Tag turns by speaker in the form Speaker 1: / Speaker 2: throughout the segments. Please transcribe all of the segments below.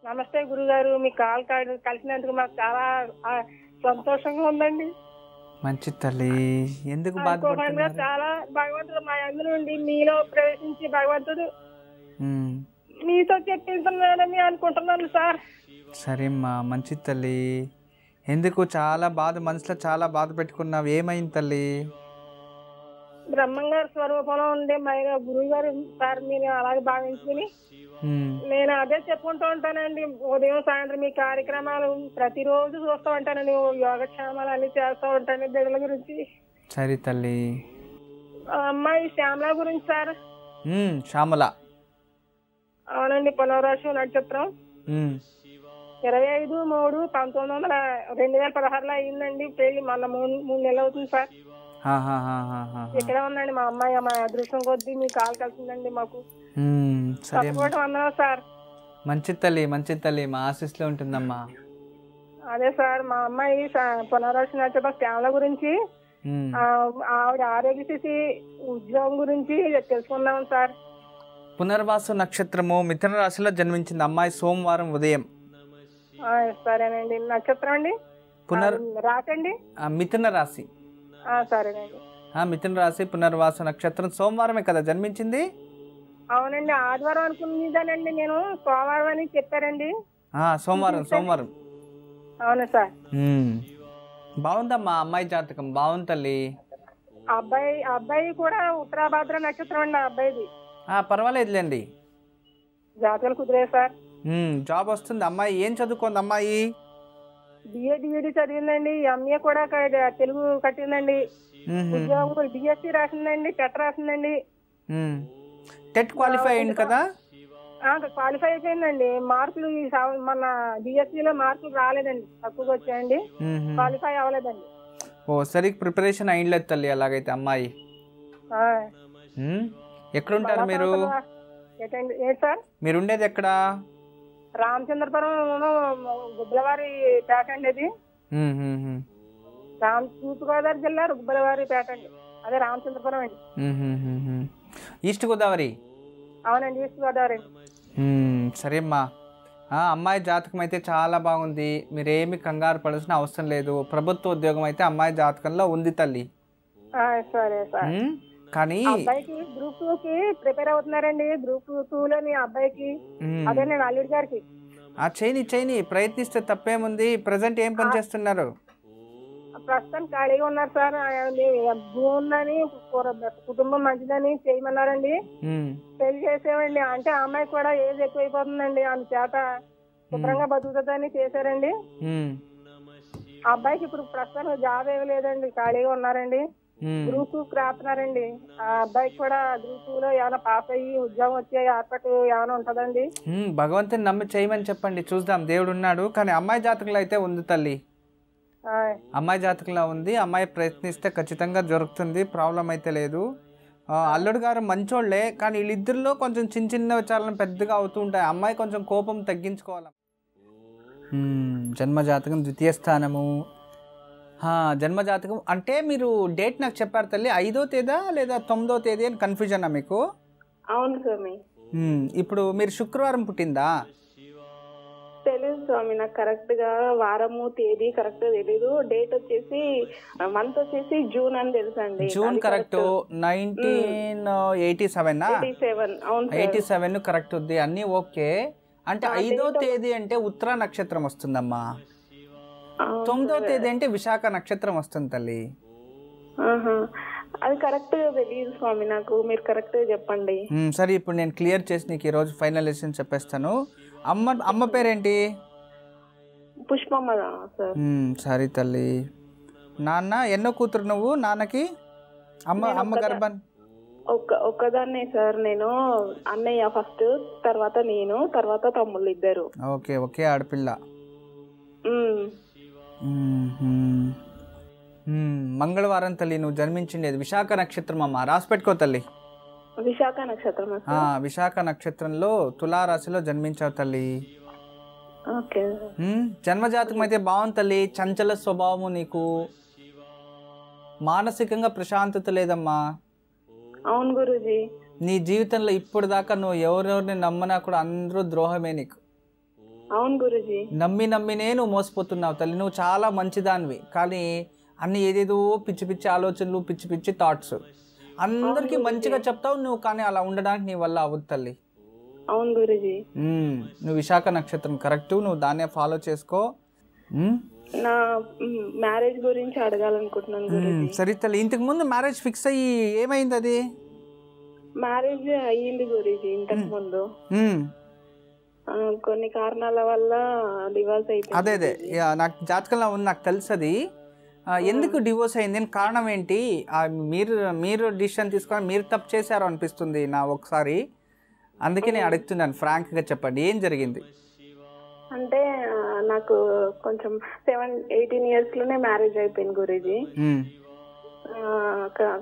Speaker 1: నమస్తే గురుగారు, మీ కాల్ కలిసినందుకు మాకు చాలా సంతోషంగా ఉందండి.
Speaker 2: మంచి తల్లి, ఎందుకు
Speaker 1: అనుకోకుండా
Speaker 2: బాధపడుతున్నారు?
Speaker 1: చాలా భగవంతుడు మా అందు నుండి మీలో ప్రవేశించి భగవంతుడు
Speaker 2: ఉమ్,
Speaker 1: మీతో చెప్పించున్నానని అనుకుంటున్నాను సార్.
Speaker 2: సరే అమ్మా, మంచి తల్లి. ఎందుకు చాలా బాధ, మనసులో చాలా బాధ పెట్టుకున్నావు? ఏమైంది తల్లి?
Speaker 1: బ్రహ్మంగారి స్వరూపంలో ఉండే మైన గురువు గారు సార్, మీరు అలాగే భావించుకుని
Speaker 2: ఉమ్,
Speaker 1: నేను అదే చెప్పుకుంటూ ఉంటానండి. ఉదయం సాయంత్రం మీ కార్యక్రమాలు ప్రతిరోజు చూస్తూ ఉంటానండి. యోగక్షేమాలు అన్ని చేస్తూ ఉంటాను బిడ్డల గురించి.
Speaker 2: సరే తల్లి.
Speaker 1: ఆ అమ్మాయి శ్యామల గురించి సార్.
Speaker 2: శ్యామల.
Speaker 1: అవునండి, పునర్వసు నక్షత్రం. 25/3/2016 అయిందండి పెళ్లి. మొన్న 3 నెలలు అవుతుంది సార్. ఇక్కడే ఉందండి మా అమ్మాయి. మా అదృష్టం కొద్దీ మీ కాల్ కలిసిందండి మాకు.
Speaker 2: సరే
Speaker 1: వందనాలు సార్.
Speaker 2: మంచి తల్లి, మంచి తల్లి, మా ఆశీస్సులో ఉంటుందమ్మా.
Speaker 1: అదే సార్, మా అమ్మాయి పునర్వసు నక్షత్రం శ్యామల గురించి, ఆవిడ ఆరోగ్య స్థితి, ఉద్యోగం గురించి తెలుసుకుందాం సార్.
Speaker 2: పునర్వాసు నక్షత్రము మిథున రాశిలో జన్మించింది అమ్మాయి సోమవారం ఉదయం.
Speaker 1: సరేనండి. నక్షత్రం అండి? రాసండి
Speaker 2: మిథున రాశి.
Speaker 1: సరేనండి.
Speaker 2: మిథున రాశి, పునర్వాసు నక్షత్రం, సోమవారమే కదా జన్మించింది?
Speaker 1: అవునండి, ఆదివారం అనుకునేదానండి నేను. సోమవారం అని చెప్పారండి.
Speaker 2: సోమవారం.
Speaker 1: అవును సార్.
Speaker 2: బాగుందమ్మా అమ్మాయి జాతకం, బాగుంది తల్లి.
Speaker 1: అబ్బాయి కూడా ఉత్తరాభాద్ర నక్షత్రం అండి అబ్బాయిది.
Speaker 2: పర్వాలేదులేండి,
Speaker 1: జాతకాలు కుదిరే సార్.
Speaker 2: జాబ్ వస్తుంది. అమ్మాయి ఏం చదువుకోండి? అమ్మాయి
Speaker 1: బిఏ డిఈడి చదివిందండి. ఎంఏ కూడా తెలుగు కట్టిందండి. ఉద్యోగం బిఎస్సి రాసిందండి, టెట్ రాసిందండి.
Speaker 2: టెట్ క్వాలిఫై అయింది కదా?
Speaker 1: క్వాలిఫై అయిపోయిందండి. మార్కులు మన బిఎస్సిలో మార్కులు రాలేదండి, తక్కువగా వచ్చాయండి. క్వాలిఫై అవ్వలేదండి.
Speaker 2: సరిగ్గా ప్రిపరేషన్ అయ్యలేదు తల్లి. అలాగైతే అమ్మాయి ఎక్కడుంటారు మీరు?
Speaker 1: ఏంటి సార్?
Speaker 2: మీరు ఉండేది ఎక్కడ?
Speaker 1: రామచంద్రపురం, గుబ్బలవారి పేట అండి. అది తూర్పుగోదావరి జిల్లా గుబ్బలవారి పేట అండి. అదే రామచంద్రపురం అండి.
Speaker 2: ఈస్ట్ గోదావరి?
Speaker 1: అవునండి, ఈస్ట్ గోదావరి అండి.
Speaker 2: సరే అమ్మా, అమ్మాయి జాతకం అయితే చాలా బాగుంది. మీరేమి కంగారు పడాల్సిన అవసరం లేదు. ప్రభుత్వ ఉద్యోగం అయితే అమ్మాయి జాతకంలో ఉంది తల్లి.
Speaker 1: సరే సార్.
Speaker 2: కానీ
Speaker 1: అబ్బాయికి గ్రూప్ 2కి ప్రిపేర్ అవుతున్నారండి. గ్రూప్ 2లోని అబ్బాయికి, అదే నేను అల్లుడి గారికి.
Speaker 2: చేయని ప్రయత్నిస్తే తప్పేముంది. ప్రజెంట్ ఏం పని చేస్తున్నారు?
Speaker 1: ప్రస్తుతం ఖాళీగా ఉన్నారు సార్. ఉందని, కుటుంబం మంచిదని చేయమన్నారండి. పెళ్లి చేసేవండి. అంటే ఆ అమ్మాయి కూడా ఏజ్ ఎక్కువైపోతుందండి, అందుచేత శుభ్రంగా బతుకుతుందని చేశారండి. ఆ అబ్బాయికి ఇప్పుడు ప్రస్తుతం జాబ్ ఏమీ లేదండి, ఖాళీగా ఉన్నారండి. గ్రూప్ 2 రాస్తున్నారండి. ఆ అబ్బాయికి కూడా గ్రూప్ 2లో ఏమైనా పాస్ అయ్యి ఉద్యోగం వచ్చే ఏర్పాటు ఏమైనా ఉంటదండి?
Speaker 2: భగవంతుని నమ్మి చేయమని చెప్పండి, చూద్దాం. దేవుడు ఉన్నాడు. కానీ అమ్మాయి జాతకంలో అయితే ఉంది తల్లి. అమ్మాయి జాతకంలో ఉంది. అమ్మాయి ప్రయత్నిస్తే ఖచ్చితంగా దొరుకుతుంది, ప్రాబ్లం అయితే లేదు. అల్లుడు గారు మంచోళ్లే, కానీ వీళ్ళిద్దరిలో కొంచెం చిన్న చిన్న విచారాలను పెద్దగా అవుతూ ఉంటాయి. అమ్మాయి కొంచెం కోపం తగ్గించుకోవాలి. జన్మజాతకం 2వ స్థానము. జన్మజాతకం అంటే మీరు డేట్ నాకు చెప్పారు తల్లి. 5వ తేదీ లేదా 9వ తేదీ అని కన్ఫ్యూజన్ మీకు?
Speaker 1: అవును స్వామి.
Speaker 2: ఇప్పుడు మీరు శుక్రవారం పుట్టిందా?
Speaker 1: తెలీదు స్వామి, నాకు కరెక్ట్ గా వారము తేదీ కరెక్ట్ తెలీదు. డేట్ వచ్చేసి మంత్ వచ్చేసి జూన్ అని తెలుసండి.
Speaker 2: June correct. 1987.
Speaker 1: అవును,
Speaker 2: 87 కరెక్ట్ ఉంది, అన్ని ఓకే. అంటే 5వ తేదీ అంటే ఉత్తర నక్షత్రం వస్తుందమ్మా. 9వ తేదీ అంటే విశాఖ నక్షత్రం వస్తుంది తల్లి.
Speaker 1: అది కరెక్ట్ గా తెలియదు స్వామి నాకు, మీరు కరెక్ట్ గా చెప్పండి.
Speaker 2: సరే, ఇప్పుడు నేను క్లియర్ చేసి నీకు ఈరోజు ఫైనలైజేషన్ చెప్పేస్తాను. అమ్మ పేరేంటి?
Speaker 1: పుష్పమ్మ సార్.
Speaker 2: సరే తల్లి. నాన్న ఎన్నో కూతురు నువ్వు? నాన్నకి అమ్మ గర్భం?
Speaker 1: ఒక్కదాన్నే సార్. నేను అన్నయ్య ఫస్ట్, తర్వాత నేను, తర్వాత తమ్ముళ్ళు ఇద్దరు.
Speaker 2: ఓకే ఆడపిల్ల. మంగళవారం తల్లి నువ్వు జన్మించిండేది. విశాఖ నక్షత్రం అమ్మ, రాసి పెట్టుకో తల్లి.
Speaker 1: విశాఖ నక్షత్రం?
Speaker 2: విశాఖ నక్షత్రంలో తులారాశిలో జన్మించావు తల్లి.
Speaker 1: ఓకే.
Speaker 2: జన్మజాతకం అయితే బాగుంది తల్లి. చంచల స్వభావము నీకు, మానసికంగా ప్రశాంతత లేదమ్మా.
Speaker 1: అవును గురూజీ.
Speaker 2: నీ జీవితంలో ఇప్పుడు దాకా నువ్వు ఎవరెవరిని నమ్మనా కూడా అందరూ ద్రోహమే నీకు.
Speaker 1: అవును గురూజీ.
Speaker 2: నమ్మి నమ్మినే నువ్వు మోసపోతున్నావు తల్లి. నువ్వు చాలా మంచిదానివి, కానీ అన్ని ఏదేదో పిచ్చి పిచ్చి ఆలోచనలు, పిచ్చి పిచ్చి థాట్స్. అందరికీ మంచిగా చెప్తావు నువ్వు, కానీ అలా ఉండడానికి నీ వల్ల అవ్వదు తల్లి.
Speaker 1: అవును గురూజీ.
Speaker 2: నువ్వు విశాఖ నక్షత్రం కరెక్ట్, నువ్వు దాన్నే ఫాలో చేసుకో.
Speaker 1: నా మ్యారేజ్ గురించి అడగాలనుకుంటున్నాను గురూజీ.
Speaker 2: సరే తల్లి, ఇంతకు ముందు మ్యారేజ్ ఫిక్స్ అయ్యి ఏమైంది? అది
Speaker 1: మ్యారేజ్ అయ్యింది గురూజీ ఇంతకు ముందు, కొన్ని కారణాల వల్ల డివోర్స్ అయిపోయింది.
Speaker 2: అదే అదే నాకు జాతకంలో ఉంది, నాకు తెలుసు అది. ఎందుకు డివోర్స్ అయింది, కారణం ఏంటి? మీరు డిసిషన్ తీసుకొని మీరు తప్పు చేశారు అనిపిస్తుంది నా ఒకసారి, అందుకే నేను అడుగుతున్నాను. ఫ్రాంక్గా చెప్పండి, ఏం జరిగింది?
Speaker 1: అంటే నాకు కొంచెం 18 years లోనే మ్యారేజ్ అయిపోయింది గురూజీ.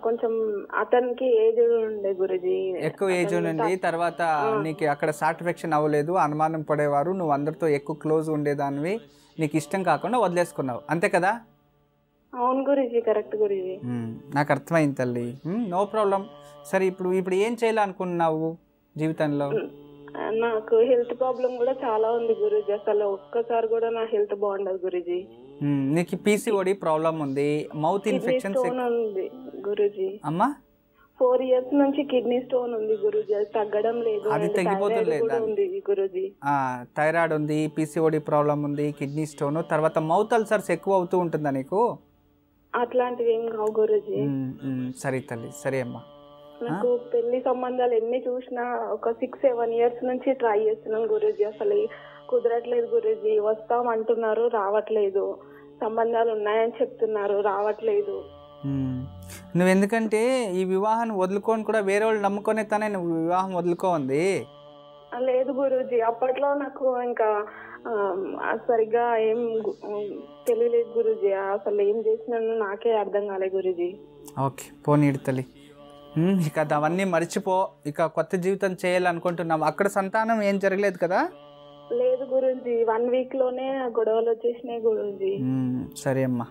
Speaker 1: కొంచెం అతనికి ఏజ్ ఉండే గురూజీ,
Speaker 2: ఎక్కువ ఏజ్ ఉండి తర్వాత నీకు అక్కడ సాటిస్ఫాక్షన్ అవ్వలేదు, అనుమానం పడేవారు, నువ్వు అందరితో ఎక్కువ క్లోజ్ ఉండేదానివి, నీకు ఇష్టం కాకుండా వదిలేసుకున్నావు, అంతే కదా?
Speaker 1: అవును గురూజీ, కరెక్ట్ గురూజీ.
Speaker 2: నాకు అర్థమైంది తల్లి, నో ప్రాబ్లం. సరే ఇప్పుడు ఏం చేయాలనుకున్నావు జీవితంలో?
Speaker 1: నాకు హెల్త్ ప్రాబ్లం కూడా చాలా ఉంది గురూజీ, అసలు ఒక్కసారి కూడా నా హెల్త్ బాగుండదు గురూజీ.
Speaker 2: నీకు PCOD ప్రాబ్లం ఉంది, మౌత్ ఇన్ఫెక్షన్
Speaker 1: ఉంది గురూజీ.
Speaker 2: అమ్మా
Speaker 1: 4 years నుంచి కిడ్నీ స్టోన్ ఉంది గురూజీ, అది తగ్గడం లేదు.
Speaker 2: అది తగ్గిపోతుంది
Speaker 1: గురూజీ.
Speaker 2: థైరాయిడ్ ఉంది, PCOD ప్రాబ్లం ఉంది, కిడ్నీ స్టోన్, తర్వాత మౌత్ అల్సర్స్ ఎక్కువ అవుతూ ఉంటుందా నీకు?
Speaker 1: అట్లాంటివి ఏం కావు గురూజీ.
Speaker 2: సరే తల్లి, సరే అమ్మా.
Speaker 1: నాకు పెళ్లి సంబంధాలు ఎన్ని చూసినా ఒక 6-7 years నుంచి ట్రై చేస్తున్నాను గురూజీ, అసలు కుదరట్లేదు గురూజీ. వస్తాం అంటున్నారు, రావట్లేదు. సంబంధాలు ఉన్నాయని చెప్తున్నారు, రావట్లేదు.
Speaker 2: నువ్వెందుకంటే ఈ వివాహాన్ని వదులుకొని కూడా వేరే వాళ్ళు నమ్ముకొనే తనే నువ్వు వివాహం వదులుకోండి.
Speaker 1: లేదు గురూజీ, అప్పట్లో నాకు ఇంకా సరిగ్గా ఏం తెలియలేదు గురూజీ, అసలు ఏం చేసినాను నాకే అర్థం కాలేదు గురూజీ.
Speaker 2: ఓకే, పోనీడు తల్లి, ఇక అవన్నీ మర్చిపో, ఇక కొత్త జీవితం చేయాలనుకుంటున్నాం. అక్కడ సంతానం ఏం జరగలేదు కదా?
Speaker 1: లేదు గురూజీ, 1 week లోనే గొడవలు వచ్చేసినాయి గురూజీ.
Speaker 2: సరే అమ్మా.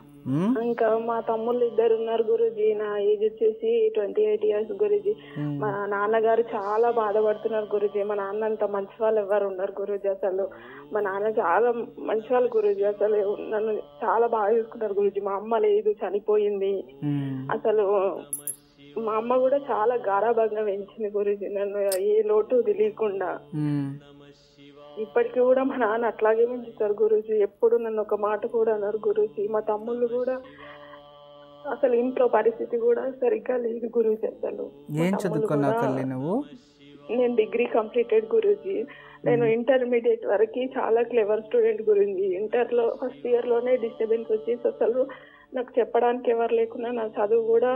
Speaker 1: ఇంకా మా తమ్ముళ్ళు 2 ఉన్నారు గురూజీ, నా ఏజ్ వచ్చేసి 28 years గురూజీ. మా నాన్నగారు చాలా బాధపడుతున్నారు గురూజీ. మా నాన్న అంత మంచి వాళ్ళు ఎవరు ఉన్నారు గురూజీ, అసలు మా నాన్న చాలా మంచి వాళ్ళు గురూజీ, అసలు నన్ను చాలా బాగా చూసుకున్నారు గురూజీ. మా అమ్మ లేదు, చనిపోయింది. అసలు మా అమ్మ కూడా చాలా గారాబంగా పెంచింది గురూజీ నన్ను, ఏ లోటు తెలియకుండా. ఇప్పటికీ కూడా మా నాన్న అట్లాగే పెంచుతారు గురూజీ, ఎప్పుడు నన్ను ఒక మాట కూడా అన్నారు గురూజీ. మా తమ్ముళ్ళు కూడా అసలు ఇంట్లో పరిస్థితి కూడా సరిగ్గా లేదు గురూజీ. అసలు
Speaker 2: ఏం చదువుకున్నావు తల్లి నువ్వు?
Speaker 1: నేను డిగ్రీ కంప్లీటెడ్ గురూజీ. నేను ఇంటర్మీడియట్ వరకు చాలా క్లెవర్ స్టూడెంట్ గురూజీ. ఇంటర్లో ఫస్ట్ ఇయర్ లోనే డిస్టర్బెన్స్ వచ్చేసి అసలు నాకు చెప్పడానికి ఎవరు లేకుండా నా చదువు కూడా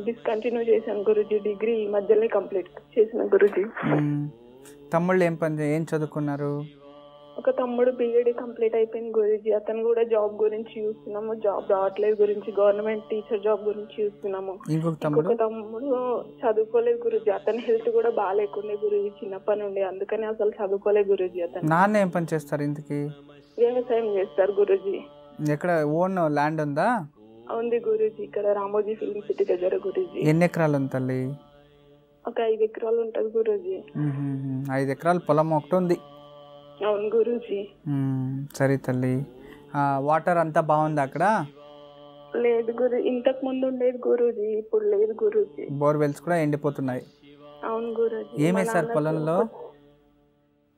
Speaker 1: డిస్కంటిన్యూ చేశాను గురూజీ. డిగ్రీ ఈ మధ్యలోనే కంప్లీట్ చేసిన గురూజీ.
Speaker 2: తమ్ముళ్ళు ఏం చదువుకున్నారు?
Speaker 1: ఒక తమ్ముడు BEd కంప్లీట్ అయిపోయింది గురూజీ, అతను కూడా జాబ్ గురించి చూస్తున్నాము, జాబ్ రావట్లేదు గురించి, గవర్నమెంట్ టీచర్ జాబ్ గురించి చూస్తున్నాము. ఇంకొక తమ్ముడు చదువుకోలేదు గురూజీ, అతని హెల్త్ కూడా బాగాలేకుండే గురూజీ చిన్నప్పటి నుండి, అందుకని అసలు చదువుకోలేదు గురూజీ. అతను
Speaker 2: నాన్న ఏం పని చేస్తారు? ఇంతకి
Speaker 1: వ్యవసాయం చేస్తారు గురూజీ.
Speaker 2: ఎక్కడ ఓన్ ల్యాండ్ ఉందా?
Speaker 1: ఉంది గురూజీ, ఇక్కడ రామోజీ ఫిల్మ్ సిటీ దగ్గర గురూజీ.
Speaker 2: ఎన్ని ఎకరాలు ఉంది తల్లి?
Speaker 1: ఒక 5 ఎకరాలు ఉంటది గురూజీ.
Speaker 2: 5 ఎకరాల పొలం ఒకటి ఉంది?
Speaker 1: అవును గురూజీ.
Speaker 2: సరే తల్లి, వాటర్ అంతా బాగుంది అక్కడ?
Speaker 1: లేదు గురు, ఇంతకు ముందు ఉండేది గురూజీ, ఇప్పుడు లేదు గురూజీ.
Speaker 2: బోర్వెల్స్ కూడా ఎండిపోతున్నాయి?
Speaker 1: అవును గురూజీ.
Speaker 2: ఏమేసారు పొలంలో?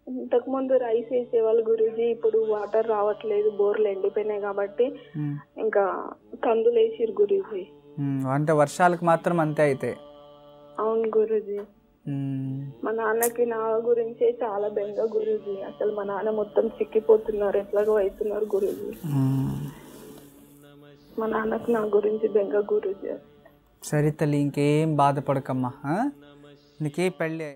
Speaker 1: ఇంతకు ముందు రైస్ వేసేవాళ్ళు గురూజీ, ఇప్పుడు వాటర్ రావట్లేదు, బోర్లు ఎండిపోయినాయి కాబట్టి ఇంకా కందులు వేసిరు గురూజీ.
Speaker 2: అంటే వర్షాలకు మాత్రం అంతే అయితే?
Speaker 1: అవును గురూజీ. మా నాన్నకి నా గురించే చాలా బెంగ గురూజీ, అసలు మా నాన్న మొత్తం చిక్కిపోతున్నారు, ఎట్లాగో అవుతున్నారు గురూజీ. మా నాన్నకి నా గురించి బెంగ గురూజీ.
Speaker 2: సరే తల్లి, ఇంకేం బాధపడకమ్మా, నీకే పెళ్ళి